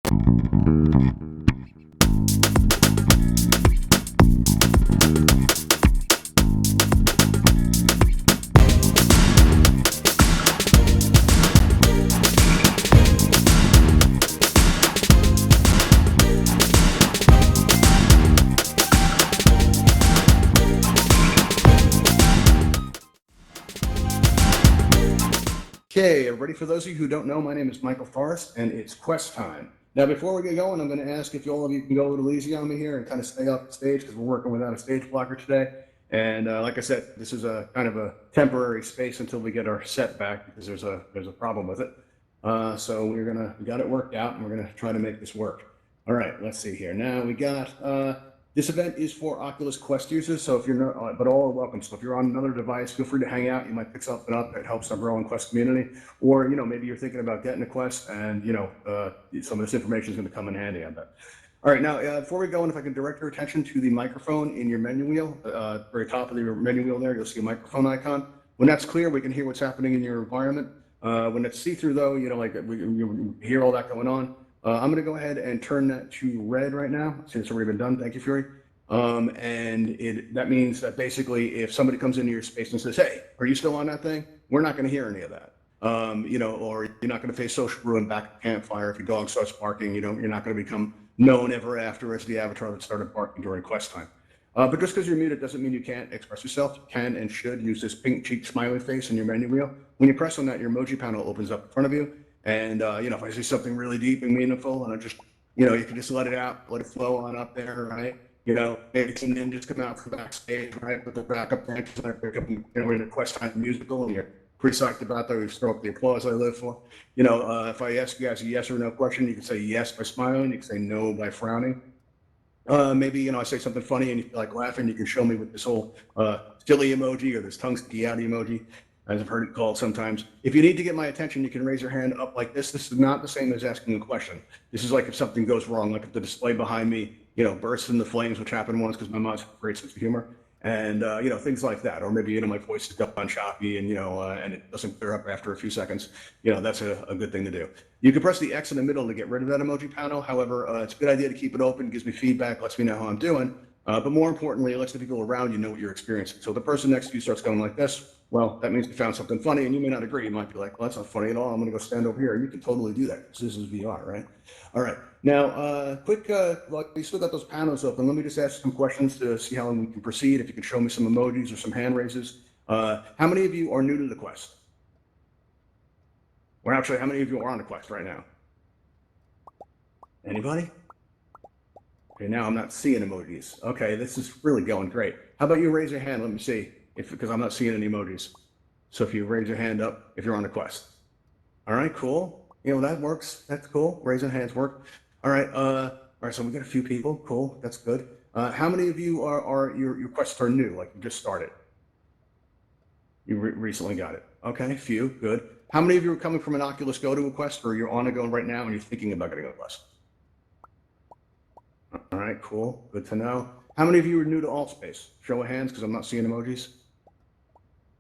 Okay, everybody, for those of you who don't know, my name is Michael Forrest, and it's Quest time. Now, before we get going, I'm going to ask if all of you can go a little easy on me here and kind of stay off the stage because we're working without a stage blocker today. And like I said, this is a kind of a temporary space until we get our set back because there's a problem with it. So we got it worked out, and we're gonna try to make this work. All right, let's see here. Now we got this event is for Oculus Quest users, so if you're not, but all are welcome. So if you're on another device, feel free to hang out. You might pick something up that helps our growing Quest community, or maybe you're thinking about getting a Quest, and some of this information is going to come in handy. I bet. All right, now before we go, and if I can direct your attention to the microphone in your menu wheel, very top of your menu wheel there, you'll see a microphone icon. When that's clear, we can hear what's happening in your environment. When it's see-through, though, like we hear all that going on. I'm going to go ahead and turn that to red right now, since it's already been done. Thank you, Fury. That means that basically if somebody comes into your space and says, hey, are you still on that thing? We're not going to hear any of that. Or you're not going to face social ruin back at the campfire. If your dog starts barking, you're not going to become known ever after as the avatar that started barking during quest time. But just because you're muted doesn't mean you can't express yourself. You can and should use this pink cheek smiley face in your menu wheel. When you press on that, your emoji panel opens up in front of you. And, if I see something really deep and meaningful, and I just, you can just let it out, let it flow on up there, right? Maybe some ninjas come out from backstage, right, with the backup dancers, and I pick up, we're in a Quest Time musical, and you're pretty psyched about that. We stroke the applause I live for. If I ask you guys a yes or no question, you can say yes by smiling, you can say no by frowning. Maybe, I say something funny and you feel like laughing, you can show me with this whole silly emoji or this tongue sticky out emoji, as I've heard it called sometimes. If you need to get my attention, you can raise your hand up like this. This is not the same as asking a question. This is like if something goes wrong, like if the display behind me, bursts into flames, which happened once because my mom's great sense of humor, and things like that. Or maybe my voice is gone choppy and and it doesn't clear up after a few seconds. That's a good thing to do. You can press the X in the middle to get rid of that emoji panel. However, it's a good idea to keep it open. It gives me feedback, lets me know how I'm doing. But more importantly, it lets the people around you know what you're experiencing. So if the person next to you starts going like this, well, that means you found something funny, and you may not agree. You might be like, well, that's not funny at all. I'm going to go stand over here. You can totally do that because this is VR, right? All right. Now, we still got those panels open. Let me just ask some questions to see how we can proceed. If you can show me some emojis or some hand raises. How many of you are new to the Quest? Or actually, how many of you are on the Quest right now? Anybody? Okay, now I'm not seeing emojis. Okay, this is really going great. How about you raise your hand? Let me see, because I'm not seeing any emojis. So if you raise your hand up, if you're on the Quest. All right, cool. That works. That's cool. Raising hands work. All right. So we got a few people. Cool. That's good. How many of you are your Quests are new? Like you just started? You recently got it. Okay, few. Good. How many of you are coming from an Oculus Go to a Quest, or you're on a Go right now and you're thinking about getting a Quest? All right, cool. Good to know. How many of you are new to Altspace? Show of hands, because I'm not seeing emojis.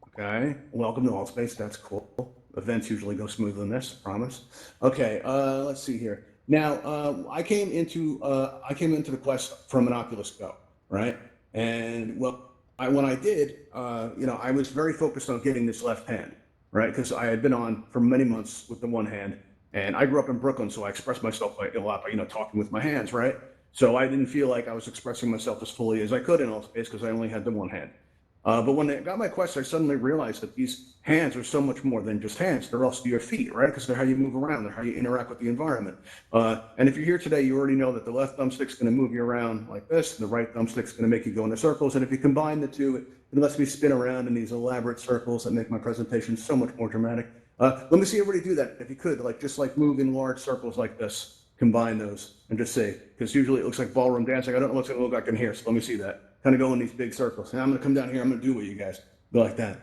Okay, welcome to Altspace. That's cool. Events usually go smoother than this, promise. Okay, let's see here. Now, I came into the Quest from an Oculus Go, right? And when I did, I was very focused on getting this left hand, right? Because I had been on for many months with the one hand, and I grew up in Brooklyn, so I expressed myself a lot by talking with my hands, right? So I didn't feel like I was expressing myself as fully as I could in Altspace because I only had the one hand. But when I got my Quest, I suddenly realized that these hands are so much more than just hands. They're also your feet, right? Because they're how you move around. They're how you interact with the environment. And if you're here today, you already know that the left thumbstick's going to move you around like this. And the right thumbstick's going to make you go into circles. And if you combine the two, it lets me spin around in these elaborate circles that make my presentation so much more dramatic. Let me see everybody do that, if you could, just move in large circles like this. Combine those and just say, because usually it looks like ballroom dancing. I don't know what's going to look like in here, so let me see that. Kind of go in these big circles. And I'm going to come down here. I'm going to do what you guys go like that.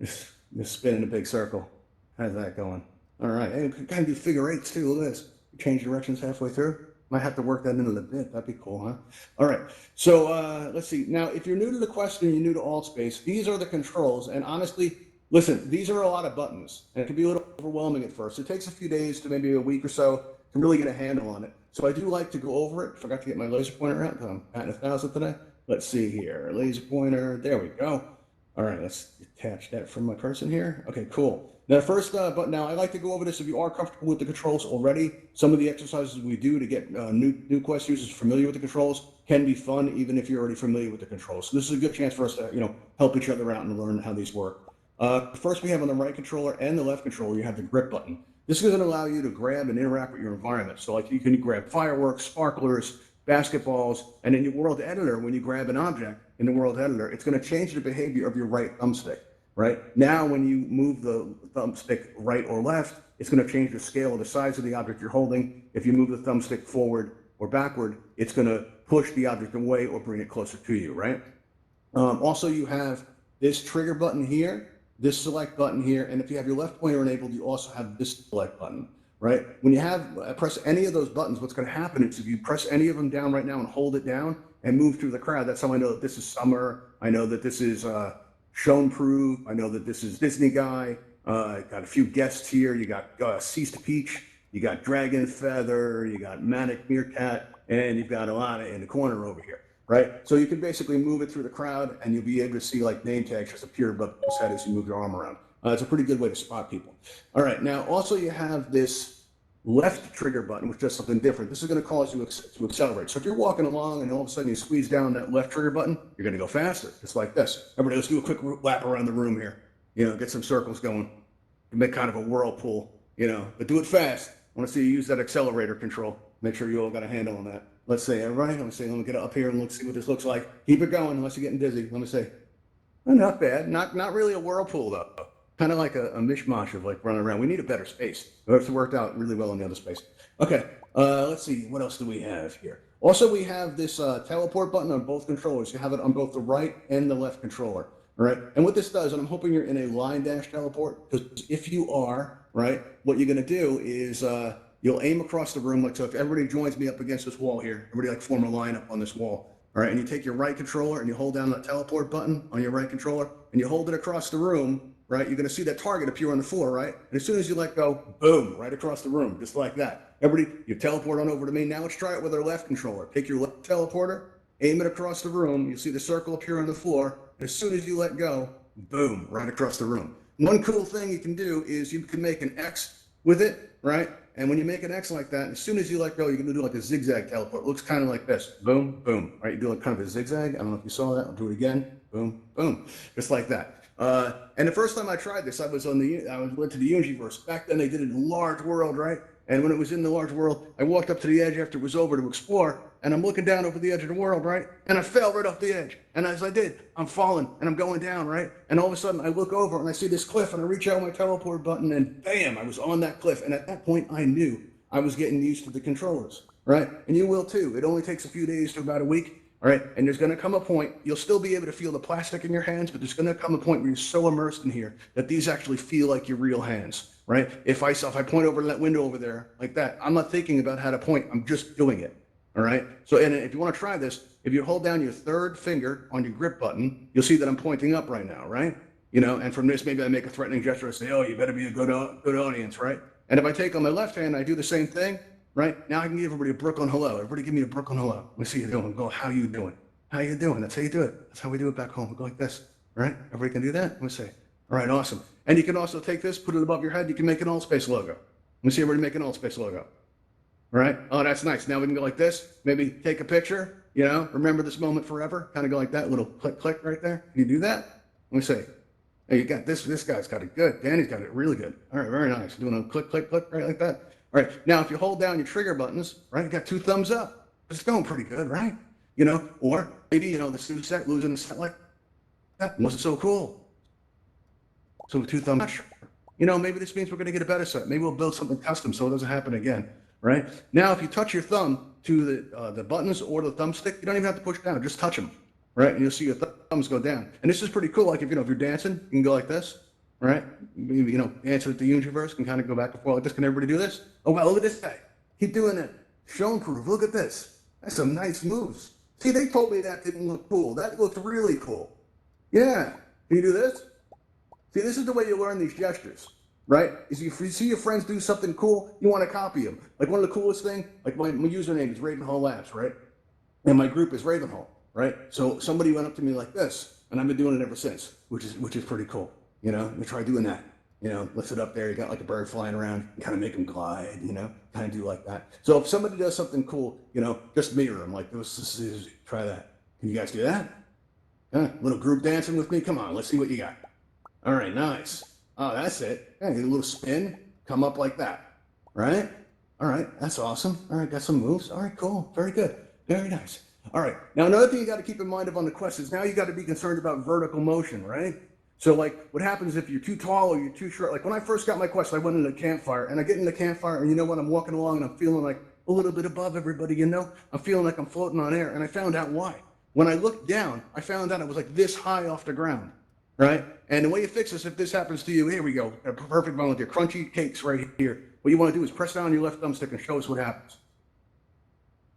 Just spin in a big circle. How's that going? All right. And you can kind of do figure eights too. Look at this. Change directions halfway through. Might have to work that into the bit. That'd be cool, huh? All right. So let's see. Now, if you're new to the Quest and you're new to Altspace, these are the controls. And honestly, listen, these are a lot of buttons. And it can be a little overwhelming at first. It takes a few days to maybe a week or so to really get a handle on it. So I do like to go over it. Forgot to get my laser pointer out because I'm batting 1,000 today. Let's see here, laser pointer, there we go. All right, let's attach that from my person here. Okay, cool. Now, first, but now I like to go over this if you are comfortable with the controls already. Some of the exercises we do to get new Quest users familiar with the controls can be fun, even if you're already familiar with the controls. So this is a good chance for us to, help each other out and learn how these work. First, we have on the right controller and the left controller, you have the grip button. This is going to allow you to grab and interact with your environment. So, like, you can grab fireworks, sparklers, basketballs, and in your world editor, when you grab an object in the world editor, it's going to change the behavior of your right thumbstick. Right now, when you move the thumbstick right or left, it's going to change the scale of the size of the object you're holding. If you move the thumbstick forward or backward, it's going to push the object away or bring it closer to you, right? Also, you have this trigger button here, this select button here, and if you have your left pointer enabled, you also have this select button, right? When you have press any of those buttons, what's going to happen is if you press any of them down right now and hold it down and move through the crowd, that's how I know that this is summer. I know that this is Shown Proof. I know that this is Disney Guy. Got a few guests here. You got Ceased Peach. You got Dragon Feather. You got Manic Meerkat, and you've got Alana in the corner over here, right? So you can basically move it through the crowd, and you'll be able to see like name tags just appear above his head as you move your arm around. It's a pretty good way to spot people. All right, now also you have this left trigger button, which does something different. This is going to cause you to accelerate. So if you're walking along and all of a sudden you squeeze down that left trigger button, you're going to go faster, just like this. Everybody, let's do a quick lap around the room here. Get some circles going. Make kind of a whirlpool, but do it fast. I want to see you use that accelerator control. Make sure you all got a handle on that. Let's see, all right, let me get up here and let's see what this looks like. Keep it going unless you're getting dizzy. Let me see. Not bad. Not really a whirlpool, though. Kind of like a mishmash of like running around. We need a better space. It's worked out really well in the other space. Okay, let's see. What else do we have here? Also, we have this teleport button on both controllers. You have it on both the right and the left controller. All right, and what this does, and I'm hoping you're in a line dash teleport, because if you are, right, what you're going to do is you'll aim across the room. Like, so if everybody joins me up against this wall here, everybody like form a line up on this wall. All right, and you take your right controller and you hold down that teleport button on your right controller and you hold it across the room. Right, you're going to see that target appear on the floor, right? And as soon as you let go, boom, right across the room, just like that. Everybody, you teleport on over to me. Now let's try it with our left controller. Take your left teleporter, aim it across the room. You'll see the circle appear on the floor. And as soon as you let go, boom, right across the room. One cool thing you can do is you can make an X with it, right? And when you make an X like that, as soon as you let go, you're going to do like a zigzag teleport. It looks kind of like this. Boom, boom. Right? You do like kind of a zigzag. I don't know if you saw that. I'll do it again. Boom, boom. Just like that. And the first time I tried this, I went to the Universe. Back then they did it in large world, right? And when it was in the large world, I walked up to the edge after it was over to explore, and I'm looking down over the edge of the world, right? And I fell right off the edge. And as I did, I'm falling and I'm going down, right? And all of a sudden I look over and I see this cliff and I reach out my teleport button and bam, I was on that cliff. And at that point I knew I was getting used to the controllers, right? And you will too. It only takes a few days to about a week. All right, and there's going to come a point, you'll still be able to feel the plastic in your hands, but there's going to come a point where you're so immersed in here that these actually feel like your real hands, right? If I point over that window over there like that, I'm not thinking about how to point, I'm just doing it, all right? So, and if you want to try this, if you hold down your third finger on your grip button, you'll see that I'm pointing up right now, right? And from this, maybe I make a threatening gesture, I say, oh, you better be a good audience, right? And if I take on my left hand, I do the same thing. Right? Now I can give everybody a Brooklyn hello. Everybody give me a Brooklyn hello. Let me see you doing. Go, how you doing? How you doing? That's how you do it. That's how we do it back home. We go like this. All right? Everybody can do that? Let me see. All right, awesome. And you can also take this, put it above your head. You can make an Altspace logo. Let me see everybody make an Altspace logo. All right? Oh, that's nice. Now we can go like this. Maybe take a picture. Remember this moment forever. Kind of go like that. Little click, click right there. Can you do that? Let me see. Hey, you got this. This guy's got it good. Danny's got it really good. All right, very nice. Doing a click, click, click right like that. All right, now if you hold down your trigger buttons, right, you got 2 thumbs up. It's going pretty good, right? Or maybe, this new set, losing the set like that wasn't so cool. So with 2 thumbs up, maybe this means we're going to get a better set. Maybe we'll build something custom so it doesn't happen again, right? Now, if you touch your thumb to the buttons or the thumbstick, you don't even have to push down, just touch them, right? And you'll see your thumbs go down. And this is pretty cool. Like if you're dancing, you can go like this. Right? Maybe, answer at the universe can kind of go back and forth like this. Can everybody do this? Oh, wow, look at this guy. Keep doing it. Shown proof. Look at this. That's some nice moves. See, they told me that didn't look cool. That looked really cool. Yeah. Can you do this? See, this is the way you learn these gestures. right? Is if you see your friends do something cool, you want to copy them. Like one of the coolest thing, like my username is Ravenhall Labs, right? And my group is Ravenhall, right? So somebody went up to me like this, and I've been doing it ever since, which is pretty cool. You know, let me try doing that. You know, lift it up there. You got like a bird flying around. You kind of make them glide. You know, kind of do like that. So if somebody does something cool, you know, just mirror them. Like this is try that. Can you guys do that? Little group dancing with me. Come on, let's see what you got. All right, nice. Oh, that's it. Yeah, get a little spin. Come up like that. Right? All right, that's awesome. All right, got some moves. All right, cool. Very good. Very nice. All right. Now, another thing you got to keep in mind on the Quest is now you got to be concerned about vertical motion, right? So, like, what happens if you're too tall or you're too short? Like, when I first got my Quest, I went in the campfire, and I get in the campfire, and you know what? I'm walking along, and I'm feeling like a little bit above everybody, you know? I'm feeling like I'm floating on air, and I found out why. When I looked down, I found out it was like this high off the ground, right? And the way you fix this, if this happens to you, here we go. A perfect volunteer. Crunchy cakes right here. What you want to do is press down your left thumbstick and show us what happens.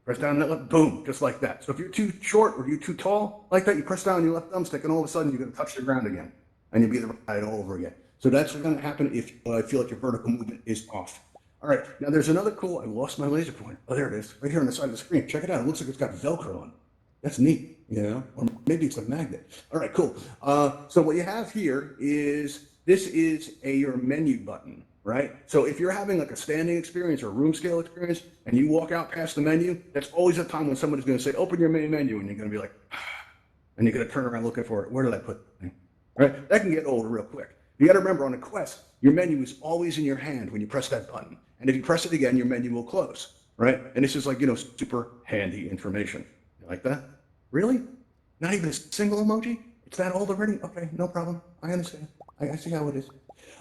Press down that left, boom, just like that. So if you're too short or you're too tall like that, you press down your left thumbstick, and all of a sudden you're going to touch the ground again, and you'll be the right all over again. So that's going to happen if you feel like your vertical movement is off. All right, now there's another cool, I lost my laser pointer. Oh, there it is, right here on the side of the screen. Check it out. It looks like it's got Velcro on it. That's neat, you know, or maybe it's a magnet. All right, cool. So what you have here is, this is your menu button, right? So if you're having like a standing experience or a room scale experience and you walk out past the menu, that's always a time when somebody's going to say, open your main menu, and you're going to be like, and you're going to turn around looking for it. Where did I put the thing? Right? That can get old real quick. You got to remember, on a Quest, your menu is always in your hand when you press that button. And if you press it again, your menu will close, right? And this is like, you know, super handy information. You like that? Really? Not even a single emoji? It's that old already? Okay, no problem. I understand. I see how it is.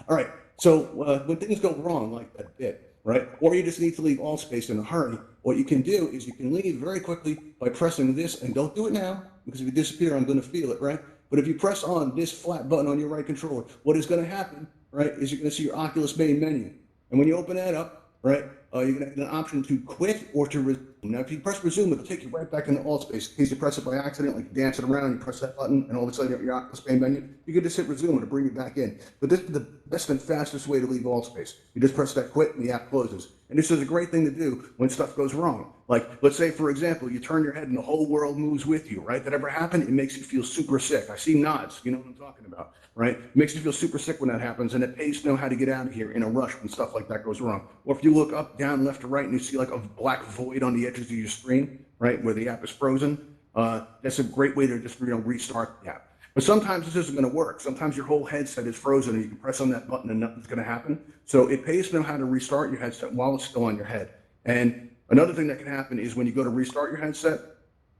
All right. So when things go wrong like that bit, right? Or you just need to leave Altspace in a hurry, what you can do is you can leave very quickly by pressing this, and don't do it now, because if you disappear, I'm going to feel it, right? But if you press on this flat button on your right controller, what is going to happen, right, is you're going to see your Oculus main menu. And when you open that up, right, you're going to have an option to quit or to resume. Now, if you press resume, it'll take you right back into Altspace. In case you press it by accident, like you dance it around, you press that button, and all of a sudden your Oculus main menu, you can just hit resume and it'll bring you back in. But this is the best and fastest way to leave Altspace. You just press that quit and the app closes. And this is a great thing to do when stuff goes wrong. Like, let's say, for example, you turn your head and the whole world moves with you, right? That ever happened? It makes you feel super sick. I see nods. You know what I'm talking about, right? It makes you feel super sick when that happens, and it pays to know how to get out of here in a rush when stuff like that goes wrong. Or if you look up, down, left, or right, and you see like a black void on the edges of your screen, right, where the app is frozen, that's a great way to just, you know, restart the app. But sometimes this isn't going to work. Sometimes your whole headset is frozen and you can press on that button and nothing's going to happen. So it pays to know how to restart your headset while it's still on your head. And another thing that can happen is when you go to restart your headset,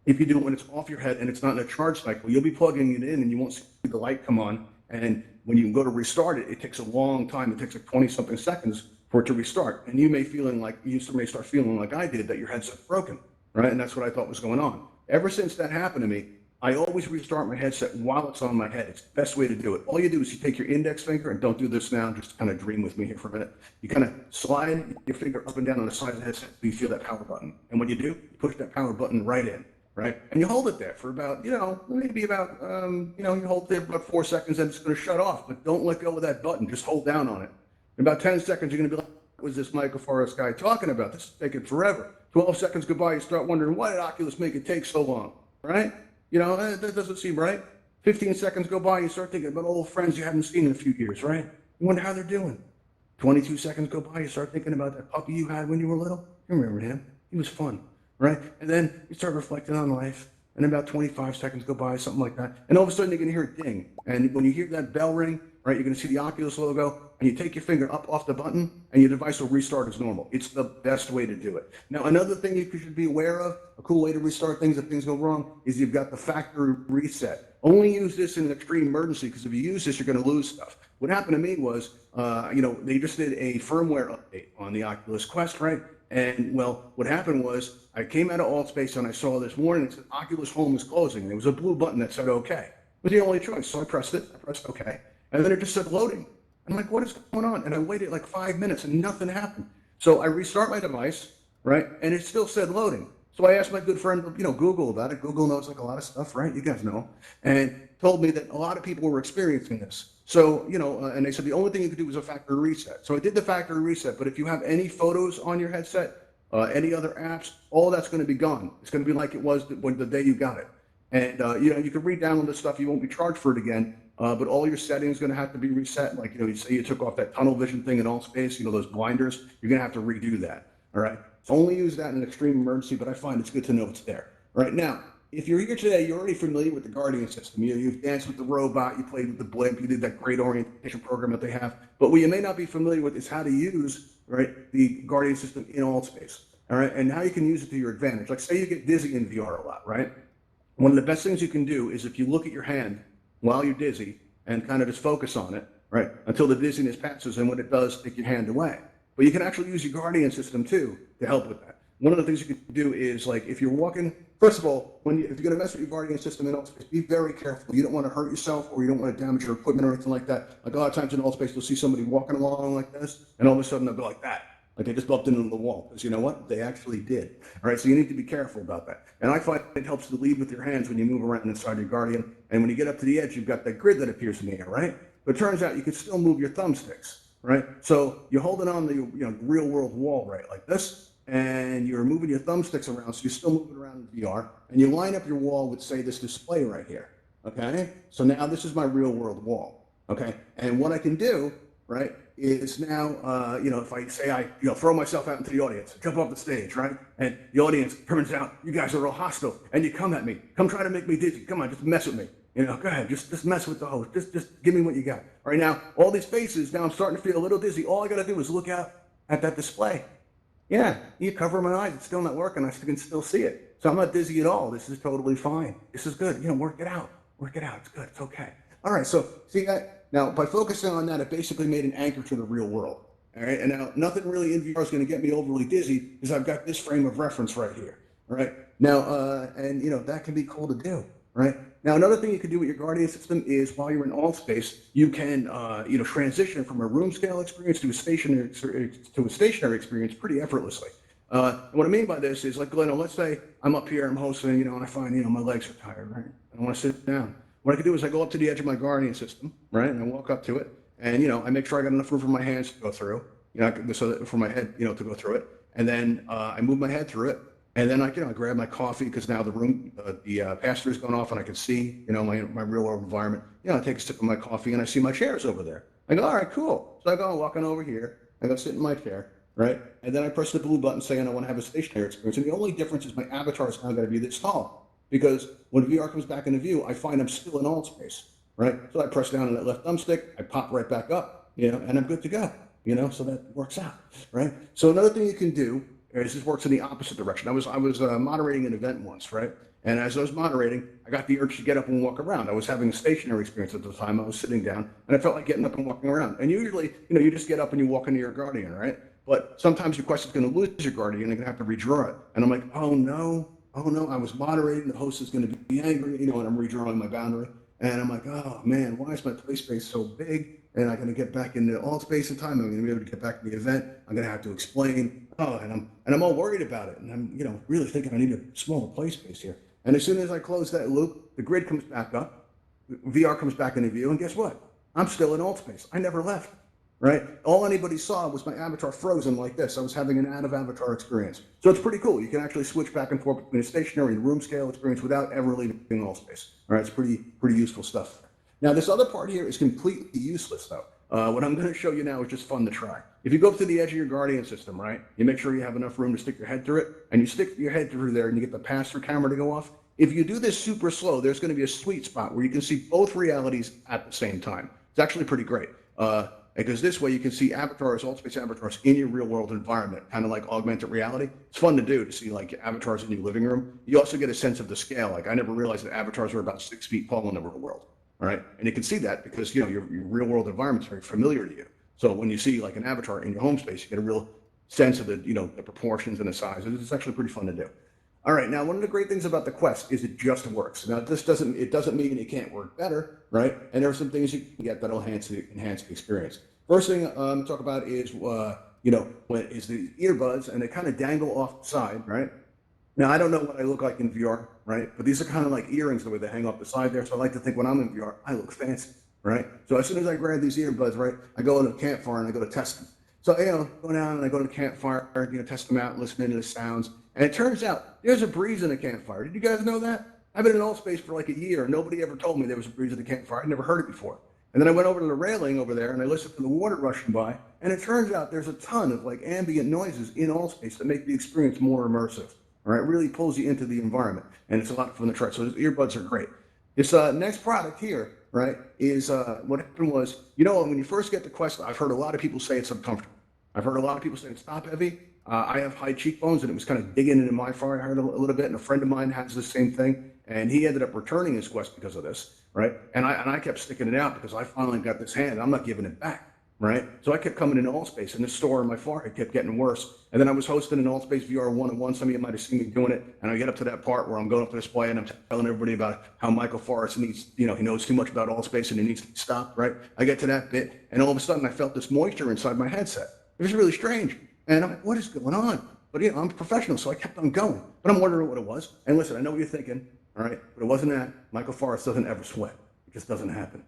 if you do it when it's off your head and it's not in a charge cycle, you'll be plugging it in and you won't see the light come on. And when you go to restart it, it takes a long time. It takes like 20 something seconds for it to restart. And you may start feeling like I did, that your headset's broken, right? And that's what I thought was going on. Ever since that happened to me, I always restart my headset while it's on my head. It's the best way to do it. All you do is you take your index finger, and don't do this now, just kind of dream with me here for a minute. You kind of slide your finger up and down on the side of the headset so you feel that power button. And when you do, you push that power button right in, right? And you hold it there for about, maybe about, you hold it there for about 4 seconds, and it's going to shut off. But don't let go of that button. Just hold down on it. In about 10 seconds, you're going to be like, what was this Michael Forrest guy talking about? This is taking forever. 12 seconds go by, you start wondering, why did Oculus make it take so long, right? You know, that doesn't seem right. 15 seconds go by, you start thinking about old friends you haven't seen in a few years, right? You wonder how they're doing. 22 seconds go by, you start thinking about that puppy you had when you were little. You remember him. He was fun, right? And then you start reflecting on life, and about 25 seconds go by, something like that. And all of a sudden, you're going to hear a ding. And when you hear that bell ring, right, you're going to see the Oculus logo, and you take your finger up off the button, and your device will restart as normal. It's the best way to do it. Now, another thing you should be aware of, a cool way to restart things if things go wrong, is you've got the factory reset. Only use this in an extreme emergency, because if you use this, you're going to lose stuff. What happened to me was, they just did a firmware update on the Oculus Quest, right? And, well, what happened was I came out of Altspace, and I saw this warning that said Oculus Home is closing. There was a blue button that said OK. It was the only choice, so I pressed it. I pressed OK. And then it just said loading. I'm like, what is going on? And I waited like 5 minutes and nothing happened. So I restart my device, right? And it still said loading. So I asked my good friend, Google about it. Google knows like a lot of stuff, right? You guys know. And told me that a lot of people were experiencing this. So, and they said the only thing you could do was a factory reset. So I did the factory reset, but if you have any photos on your headset, any other apps, all that's going to be gone. It's going to be like it was when the day you got it. And, you can re-download the stuff. You won't be charged for it again, but all your settings are going to have to be reset. Like, you say you took off that tunnel vision thing in Altspace, those blinders, you're going to have to redo that. All right. So only use that in an extreme emergency, but I find it's good to know it's there. Right now, if you're here today, you're already familiar with the Guardian system. You've danced with the robot, you played with the blimp, you did that great orientation program that they have. But what you may not be familiar with is how to use, right, the Guardian system in Altspace. All right, and how you can use it to your advantage. Like, say you get dizzy in VR a lot, right? One of the best things you can do is if you look at your hand while you're dizzy and kind of just focus on it, right, until the dizziness passes, and when it does, take your hand away. But you can actually use your Guardian system too to help with that. One of the things you can do is, like, if you're walking, first of all, if you're going to mess with your Guardian system in Altspace, be very careful. You don't want to hurt yourself, or you don't want to damage your equipment or anything like that. Like, a lot of times in Altspace, you'll see somebody walking along like this, and all of a sudden they'll go like that. Like they just bumped into the wall. Because you know what? They actually did. All right, so you need to be careful about that. And I find it helps to lead with your hands when you move around inside your Guardian. And when you get up to the edge, you've got that grid that appears in the air, right? But it turns out you can still move your thumbsticks, right? So you're holding on the real world wall, right, like this, and you're moving your thumbsticks around, so you're still moving around in VR, and you line up your wall with, say, this display right here, okay? So now this is my real world wall, okay? And what I can do, right, is now, if I say I, throw myself out into the audience, jump off the stage, right? And the audience, turns out, you guys are real hostile, and you come at me, come try to make me dizzy, come on, just mess with me. Go ahead, just mess with the host, just give me what you got. All right, now, all these faces, now I'm starting to feel a little dizzy. All I gotta do is look out at that display. Yeah, you cover my eyes, it's still not working, I can still see it. So I'm not dizzy at all, this is totally fine. This is good, work it out, it's good, it's okay. All right, so see that? Now, by focusing on that, it basically made an anchor to the real world. All right, and now nothing really in VR is gonna get me overly dizzy because I've got this frame of reference right here. All right, now, that can be cool to do, right? Now, another thing you can do with your Guardian system is while you're in Altspace, you can, transition from a room scale experience to a stationary experience pretty effortlessly. What I mean by this is, like, let's say I'm up here, I'm hosting, and I find, my legs are tired, right? I want to sit down. What I can do is I go up to the edge of my Guardian system, right? And I walk up to it, and, I make sure I got enough room for my hands to go through, so that for my head, to go through it. And then I move my head through it. And then I grab my coffee because now the pass-through's gone off and I can see, my real world environment. I take a sip of my coffee and I see my chairs over there. I go, all right, cool. So I go walking over here. I go sit in my chair, right? And then I press the blue button saying I want to have a stationary experience. And the only difference is my avatar is now going to be this tall because when VR comes back into view, I find I'm still in Altspace, right? So I press down on that left thumbstick, I pop right back up, and I'm good to go, so that works out, right? So another thing you can do this works in the opposite direction. I was moderating an event once, right? And as I was moderating, I got the urge to get up and walk around. I was having a stationary experience at the time. I was sitting down, and I felt like getting up and walking around. And usually, you just get up and you walk into your Guardian, right? But sometimes your Quest is going to lose your Guardian, and you're going to have to redraw it. And I'm like, oh no, I was moderating. The host is going to be angry, and I'm redrawing my boundary. And I'm like, oh man, why is my play space so big? And I'm going to get back into Altspace in time. I'm going to be able to get back to the event. I'm going to have to explain. And I'm all worried about it. And I'm, really thinking I need a smaller play space here. And as soon as I close that loop, the grid comes back up, VR comes back into view, and guess what? I'm still in Altspace. I never left, right? All anybody saw was my avatar frozen like this. I was having an out-of-avatar experience. So it's pretty cool. You can actually switch back and forth between a stationary and room scale experience without ever leaving Altspace. All right, it's pretty useful stuff. Now, this other part here is completely useless, though. What I'm going to show you now is just fun to try. If you go up to the edge of your Guardian system, right, you make sure you have enough room to stick your head through it, and you stick your head through there and you get the pass-through camera to go off. If you do this super slow, there's going to be a sweet spot where you can see both realities at the same time. It's actually pretty great. Because this way you can see avatars, Altspace avatars in your real-world environment, kind of like augmented reality. It's fun to do, to see like avatars in your living room. You also get a sense of the scale. Like I never realized that avatars were about 6 feet tall in the real world. All right, and you can see that because your real world environment is very familiar to you. So when you see like an avatar in your home space, you get a real sense of the the proportions and the size. It's actually pretty fun to do. All right, now one of the great things about the Quest is it just works. Now this doesn't mean it can't work better, right? And there are some things you can get that'll enhance the experience. First thing to talk about is is the earbuds, and they kind of dangle off the side, right? Now, I don't know what I look like in VR, right? But these are kind of like earrings the way they hang off the side there. So I like to think when I'm in VR, I look fancy, right? So as soon as I grab these earbuds, right, I go into the campfire and I go to test them. So, go down and I go to the campfire, test them out, listening to the sounds. And it turns out there's a breeze in the campfire. Did you guys know that? I've been in Altspace for like a year. Nobody ever told me there was a breeze in the campfire. I'd never heard it before. And then I went over to the railing over there and I listened to the water rushing by. And it turns out there's a ton of like ambient noises in Altspace that make the experience more immersive. All right, really pulls you into the environment. And it's a lot of fun to try. So those earbuds are great. This next product here, right, is what happened was, when you first get the Quest, I've heard a lot of people say it's uncomfortable. I've heard a lot of people say it's top heavy. I have high cheekbones, and it was kind of digging into my forehead a little bit. And a friend of mine has the same thing, and he ended up returning his Quest because of this, right? And I kept sticking it out because I finally got this hand. I'm not giving it back, right? So I kept coming into Altspace, and the store on my forehead kept getting worse. And then I was hosting an Altspace VR one-on-one. Some of you might have seen me doing it, and I get up to that part where I'm going up to the display and I'm telling everybody about how Michael Forrest needs, he knows too much about Altspace and he needs to be stopped, right? I get to that bit, and all of a sudden I felt this moisture inside my headset. It was really strange. And I'm like, what is going on? But I'm a professional, so I kept on going. But I'm wondering what it was. And listen, I know what you're thinking, all right? But it wasn't that. Michael Forrest doesn't ever sweat. It just doesn't happen.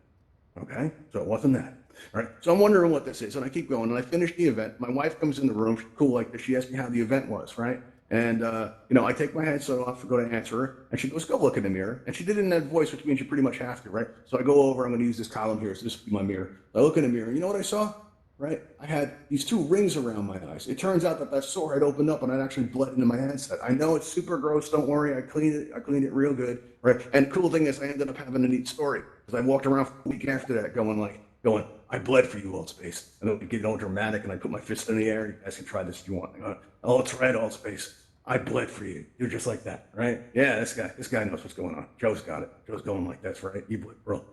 Okay? So it wasn't that. All right? So I'm wondering what this is. And I keep going. And I finish the event. My wife comes in the room. She's cool like this. She asked me how the event was, right? And, I take my headset off, go to answer her. And she goes, go look in the mirror. And she did it in that voice, which means you pretty much have to, right? So I go over. I'm going to use this column here. So this will be my mirror. I look in the mirror. You know what I saw? Right? I had these two rings around my eyes. It turns out that sore had opened up and it actually bled into my headset. I know it's super gross. Don't worry. I cleaned it real good. Right? And the cool thing is I ended up having a neat story because I walked around for a week after that going, I bled for you, Altspace. And then get all dramatic and I put my fist in the air. You guys can try this if you want. Oh, it's right, Altspace. I bled for you. You're just like that, right? Yeah, this guy knows what's going on. Joe's got it. Joe's going like that's right. You bled, bro.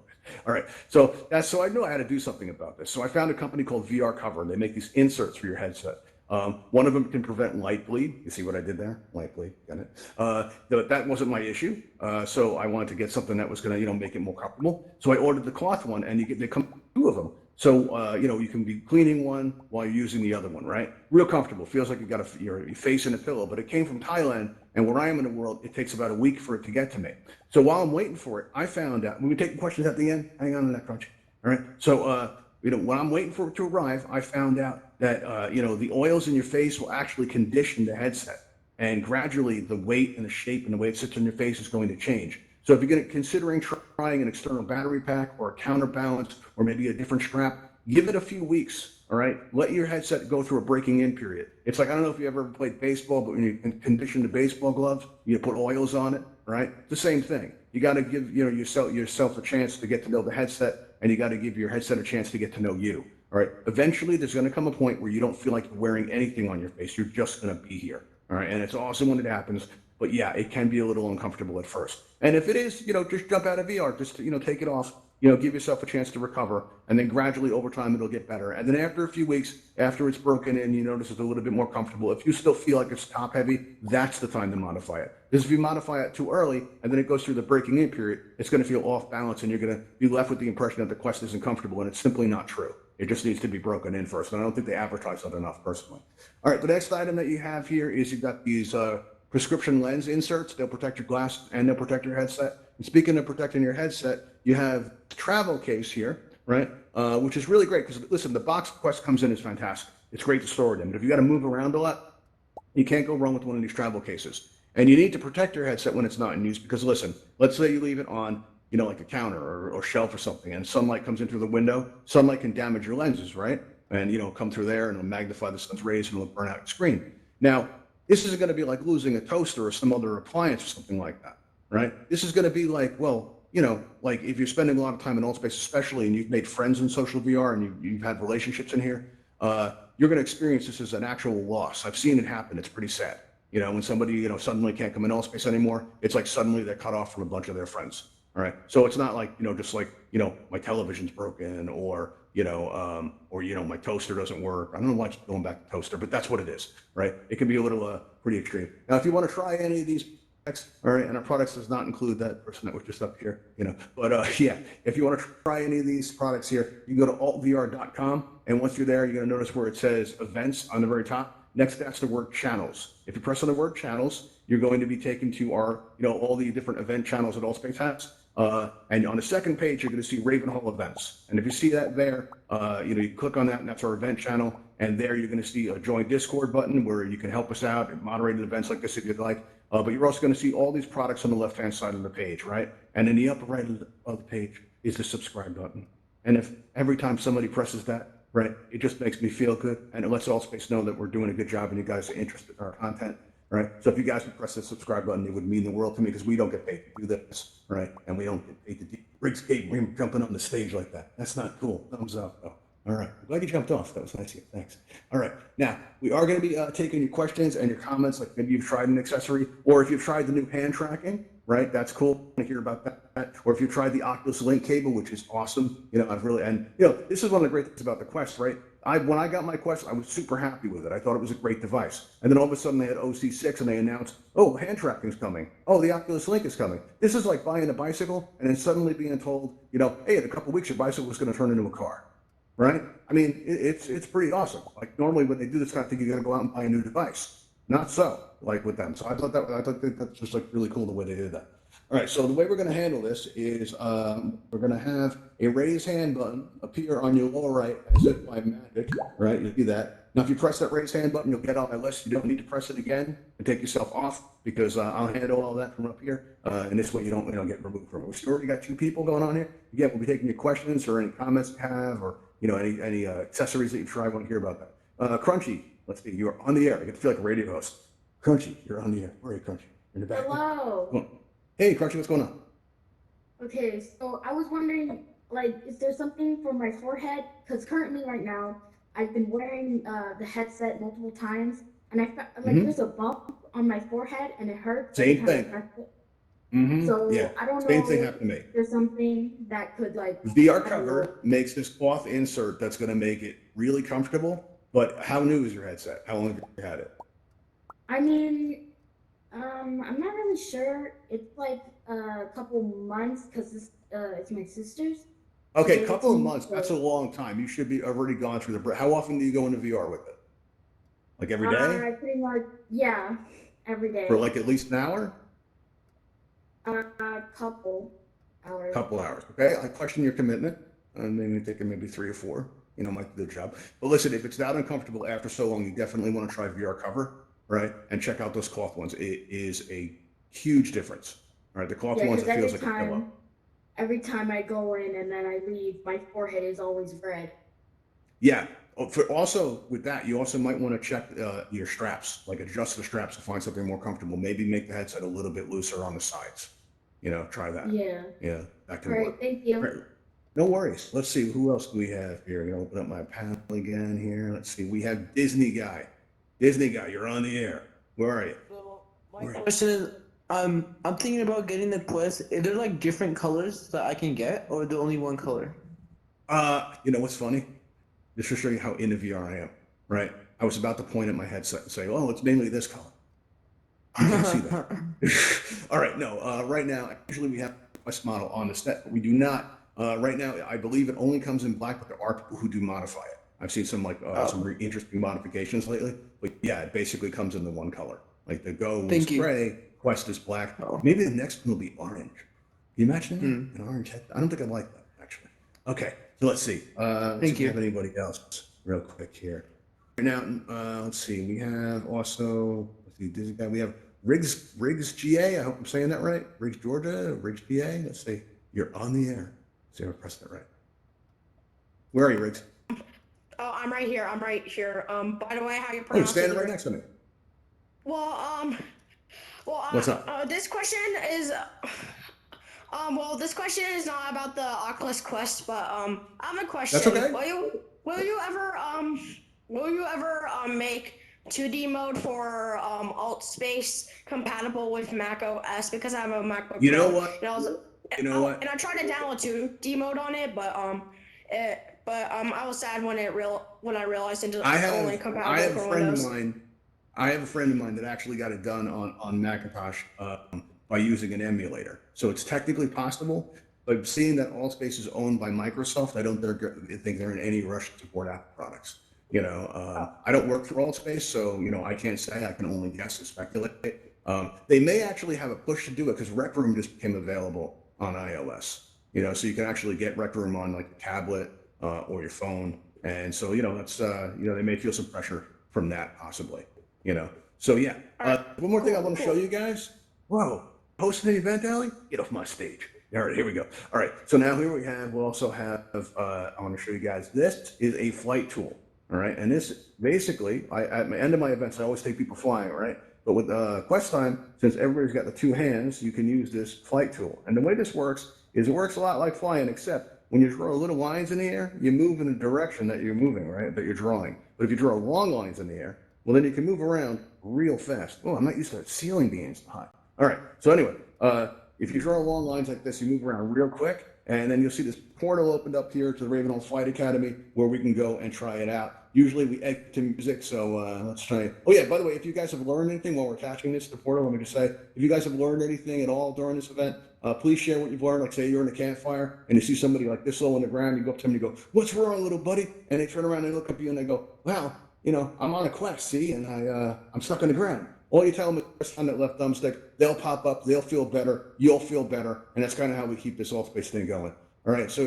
All right, so I knew I had to do something about this. So I found a company called VR Cover, and they make these inserts for your headset. One of them can prevent light bleed. You see what I did there? Light bleed, got it. That wasn't my issue. So I wanted to get something that was going to, make it more comfortable. So I ordered the cloth one, and they come two of them. So you can be cleaning one while you're using the other one, right? Real comfortable. Feels like you got your face in a pillow. But it came from Thailand, and where I am in the world, it takes about a week for it to get to me. So while I'm waiting for it, I found out. When we take questions at the end, hang on to that crunch. All right. So when I'm waiting for it to arrive, I found out that the oils in your face will actually condition the headset, and gradually the weight and the shape and the way it sits on your face is going to change. So if you're considering trying an external battery pack or a counterbalance or maybe a different strap, give it a few weeks, all right? Let your headset go through a breaking in period. It's like, I don't know if you ever played baseball, but when you condition the baseball gloves, you put oils on it, right? It's the same thing. You got to give yourself a chance to get to know the headset, and you got to give your headset a chance to get to know you, all right? Eventually, there's going to come a point where you don't feel like you're wearing anything on your face. You're just going to be here, all right? And it's awesome when it happens. But yeah, it can be a little uncomfortable at first. And if it is, just jump out of VR, just take it off, give yourself a chance to recover, and then gradually over time it'll get better. And then after a few weeks, after it's broken in, you notice it's a little bit more comfortable. If you still feel like it's top heavy, that's the time to modify it. Because if you modify it too early and then it goes through the breaking in period, it's going to feel off balance and you're going to be left with the impression that the Quest isn't comfortable, and it's simply not true. It just needs to be broken in first. And I don't think they advertise that enough personally. All right, the next item that you have here is you've got these prescription lens inserts. They'll protect your glass and they'll protect your headset. And speaking of protecting your headset, you have a travel case here, right? Which is really great because, listen, the box Quest comes in is fantastic. It's great to store it in. But if you got to move around a lot, you can't go wrong with one of these travel cases. And you need to protect your headset when it's not in use because, listen, let's say you leave it on, like a counter or shelf or something, and sunlight comes in through the window. Sunlight can damage your lenses, right? And, come through there and it'll magnify the sun's rays and it'll burn out your screen. Now, this isn't going to be like losing a toaster or some other appliance or something like that, right? This is going to be like, like if you're spending a lot of time in Altspace, especially, and you've made friends in social VR and you've had relationships in here, you're going to experience this as an actual loss. I've seen it happen. It's pretty sad. When somebody, suddenly can't come in Altspace anymore, it's like suddenly they're cut off from a bunch of their friends. All right. So it's not like, just like, my television's broken or my toaster doesn't work. I don't know why I keep going back to toaster, but that's what it is, right? It can be a little pretty extreme. Now, if you want to try any of these products, all right, and our products does not include that person that was just up here, but yeah, if you want to try any of these products here, you go to altvr.com, and once you're there, you're going to notice where it says events on the very top. Next, that's the word channels. If you press on the word channels, you're going to be taken to our, all the different event channels that Altspace has. And on the second page, you're going to see Ravenhall events. And if you see that there, you click on that, and that's our event channel. And there you're going to see a join Discord button where you can help us out and moderate events like this if you'd like. But you're also going to see all these products on the left-hand side of the page, right? And in the upper right of the page is the subscribe button. And if every time somebody presses that, right, it just makes me feel good, and it lets Altspace know that we're doing a good job and you guys are interested in our content, right? So if you guys would press the subscribe button, it would mean the world to me because we don't get paid to do this, right? And we don't get paid to do Riggs Gate jumping on the stage like that. That's not cool. Thumbs up. Oh, all right. I'm glad you jumped off. That was nice of you. Thanks. All right. Now, we are going to be taking your questions and your comments, like maybe you've tried an accessory, or if you've tried the new hand tracking, right? That's cool to hear about that. Or if you've tried the Oculus Link cable, which is awesome. I've really, and this is one of the great things about the Quest, right? When I got my Quest, I was super happy with it. I thought it was a great device. And then all of a sudden they had OC6 and they announced, oh, hand tracking's coming. Oh, the Oculus Link is coming. This is like buying a bicycle and then suddenly being told, hey, in a couple of weeks, your bicycle is going to turn into a car, right? I mean, it's pretty awesome. Like normally when they do this kind of thing, you got to go out and buy a new device. Not so, like with them. So I thought that's just like really cool the way they did that. All right, so the way we're going to handle this is we're going to have a raise hand button appear on your lower right as if by magic, right? You'll see that. Now, if you press that raise hand button, you'll get on my list. You don't need to press it again and take yourself off because I'll handle all that from up here. And this way you don't get removed from it. We've already got 2 people going on here. Again, we'll be taking your questions or any comments you have or, any accessories that you try. I want to hear about that. Crunchy, let's see, you're on the air. I get to feel like a radio host. Crunchy, you're on the air. Where are you, Crunchy? In the back. Hello. Hey, Crunchy, what's going on? Okay, so I was wondering, is there something for my forehead? Because currently, right now, I've been wearing the headset multiple times, and I felt there's a bump on my forehead, and it hurts. Same thing. So Yeah. I don't know. Same thing happened to me. If there's something that could VR cover makes this cloth insert that's going to make it really comfortable. But how new is your headset? How long have you had it? I mean, I'm not really sure. It's like a couple months because it's my sister's. Okay, a couple of months. That's a long time. You should be already gone through the. How often do you go into VR with it? Like every day? Pretty much, yeah, every day. For like at least an hour? Couple hours. Couple hours. Okay, I question your commitment. Maybe thinking maybe 3 or 4. Might do the job. But listen, if it's that uncomfortable after so long, you definitely want to try VR cover, right? And check out those cloth ones. It is a huge difference. All right, the cloth ones, it feels like a pillow. Every time I go in and then I leave, my forehead is always red. Yeah. Also, with that, you also might want to check your straps, like adjust the straps to find something more comfortable. Maybe make the headset a little bit looser on the sides. Try that. Yeah. Yeah, that can work. Thank you. Right. No worries. Let's see, who else do we have here? I'm going to open up my panel again here. Let's see. We have Disney Guy. Disney Guy, you're on the air. Where are you? So my question is, I'm thinking about getting the Quest. Is there like different colors that I can get, or is there only one color? What's funny? Just to show you how into VR I am, right? I was about to point at my headset and say, oh, it's mainly this color. You can't see that. All right, no, right now, usually we have a Quest model on the set, but we do not. Right now, I believe it only comes in black, but there are people who do modify it. I've seen some some really interesting modifications lately, but yeah, it basically comes in the one color. Like the Go is gray, Quest is black. Oh. Maybe the next one will be orange. Can you imagine that? An orange head? I don't think I like that, actually. Okay, so let's see. Thank you. Have anybody else real quick here? Right now, let's see. We have also, let's see, Disney Guy. We have Riggs GA. I hope I'm saying that right. Riggs Georgia, Riggs GA. Let's see. You're on the air. See if I pressed that right. Where are you, Riggs? Oh, I'm right here. By the way, how you pronounce it? Standing right next to me. Well, what's up? This question is, not about the Oculus Quest, but I have a question. That's okay. Will you ever make 2D mode for Altspace compatible with Mac OS? Because I have a MacBook. You know what? And I tried to download 2D mode on it, but I was sad when I realized it only compatible for Windows. I have a friend of mine that actually got it done on Macintosh by using an emulator. So it's technically possible, but seeing that Altspace is owned by Microsoft, I don't think they're in any rush to support Apple products. I don't work for Altspace, so I can't say. I can only guess and speculate. They may actually have a push to do it because Rec Room just became available on iOS. You know, so you can actually get Rec Room on like a tablet or your phone. And so, you know, that's, you know, they may feel some pressure from that possibly, you know. So yeah, one more thing I want to show you guys. Whoa, hosting an event, Allie? Get off my stage. All right, here we go. All right, so now here we'll also have, I want to show you guys, this is a flight tool. All right, and this basically, at the end of my events, I always take people flying, right? But with Quest Time, since everybody's got the two hands, you can use this flight tool. And the way this works is it works a lot like flying, except when you draw little lines in the air, you move in the direction that you're moving, right? That you're drawing. But if you draw long lines in the air, well, then you can move around real fast. Oh, I'm not used to ceiling being so high. All right, so anyway, if you draw long lines like this, you move around real quick, and then you'll see this portal opened up here to the Ravenholm Flight Academy where we can go and try it out. Usually we edit to music, so let's try it. Oh yeah, by the way, if you guys have learned anything while we're attaching this to the portal, let me just say, if you guys have learned anything at all during this event, please share what you've learned. Like say you're in a campfire and you see somebody like this low on the ground, you go up to them and you go, "What's wrong, little buddy?" And they turn around and look at you and they go, "Wow, you know, I'm on a quest, see, and I'm stuck on the ground." All you tell them is on that left thumbstick, they'll pop up, they'll feel better, you'll feel better, and that's kind of how we keep this Altspace thing going. All right, so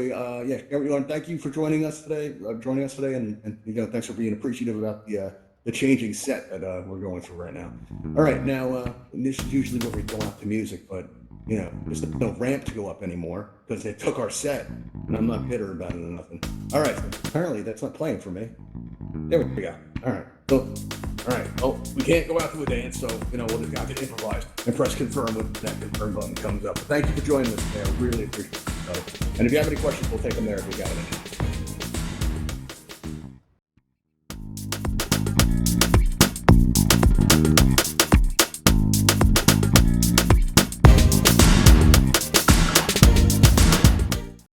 yeah, everyone, thank you for joining us today, and you know, thanks for being appreciative about the changing set that we're going through right now. All right, now this is usually where we go out to music, but you know, there's no ramp to go up anymore because they took our set, and I'm not bitter about it or nothing. All right, apparently that's not playing for me. There we go. All right, so. All right, well, we can't go out to a dance, so, you know, we'll just have to improvise and press confirm when that confirm button comes up. Thank you for joining us today. I really appreciate it. And if you have any questions, we'll take them there if we got any.